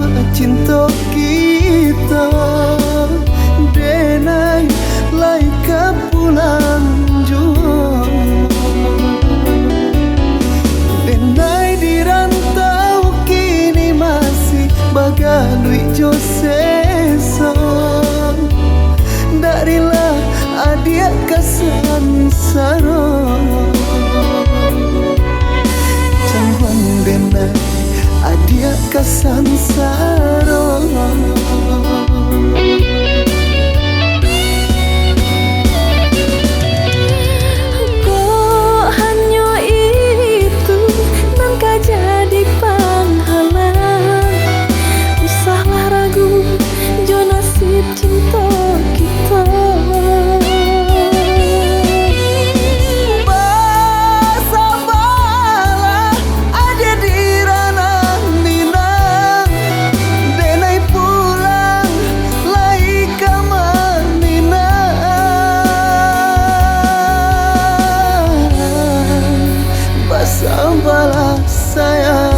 Speaker 1: untuk cinta kita. Denai laika pulang jua, denai di rantau kini masih bagalui Josesa. Darilah adia kesan sarong Cangguan denai adia kesan sarong.
Speaker 2: Kok hanya itu nangka jadi penghalang. Usahlah ragu jo nasib cinta kita.
Speaker 1: Basabalah ada di ranah minang, denai pulang lai kamar minang. Basabalah sayang.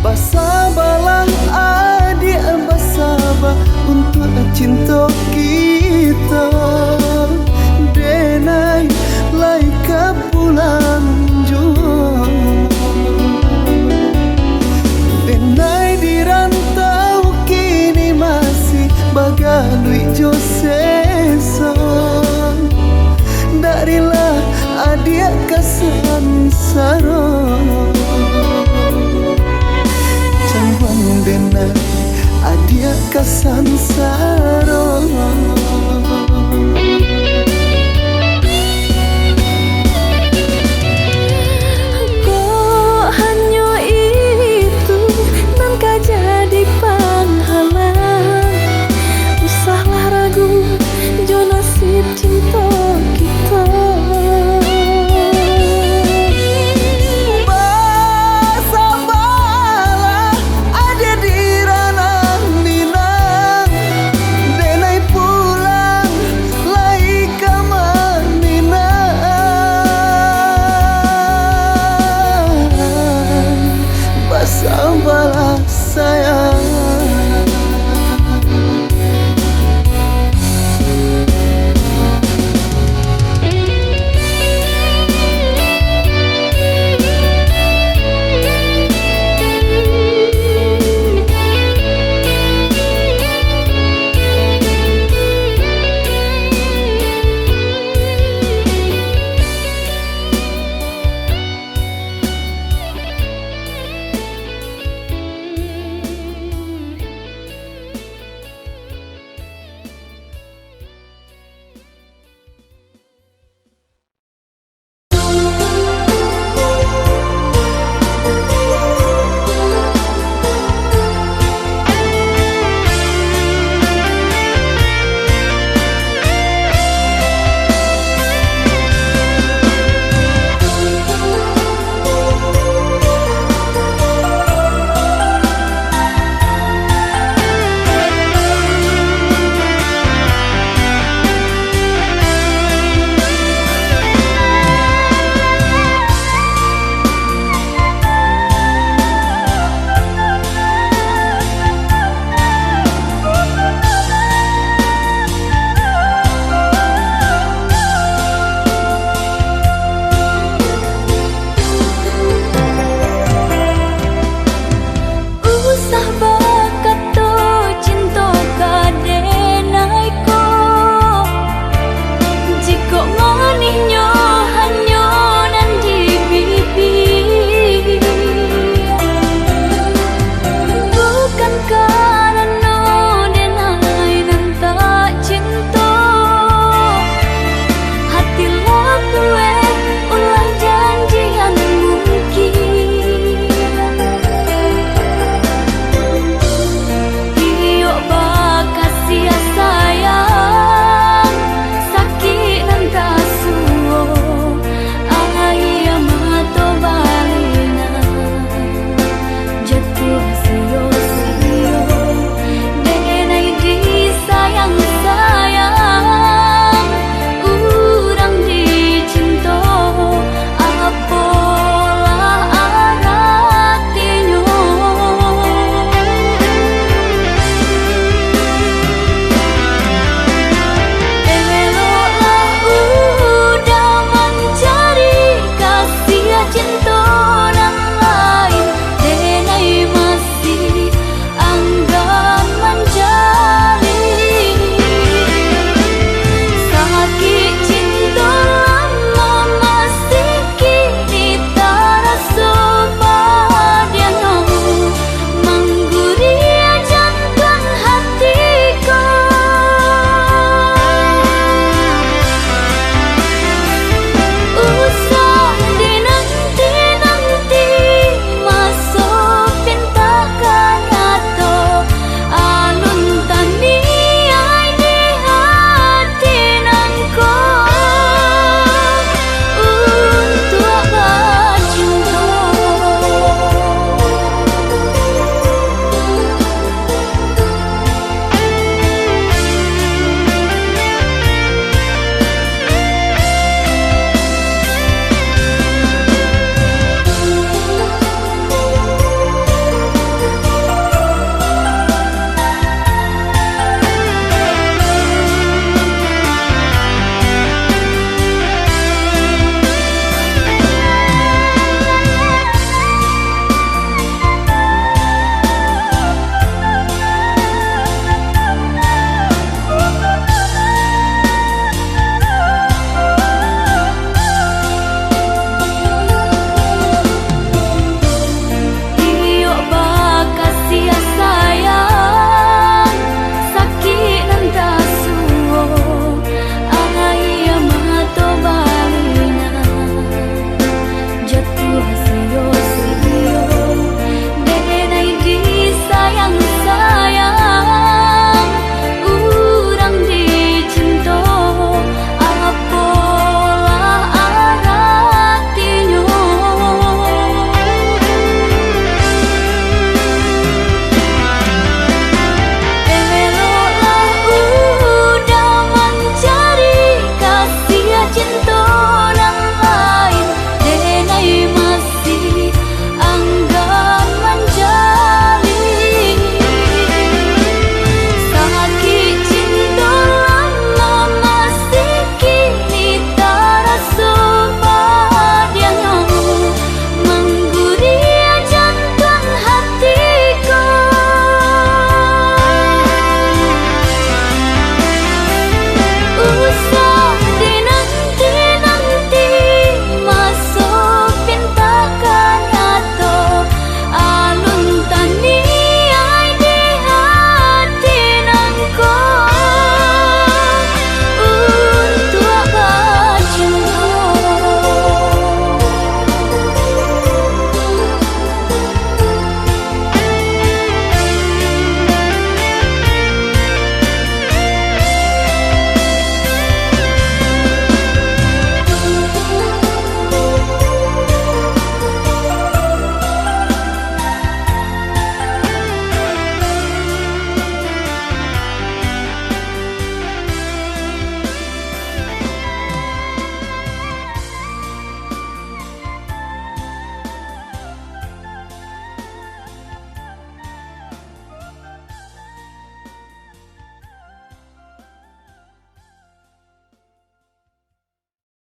Speaker 1: Basabalah adik, basabah untuk cinta kita. Denai laika pulang jua, denai di rantau kini masih bagalui Josesa. Darilah adik kesan sarong Cangguan denai adia kesan sarong.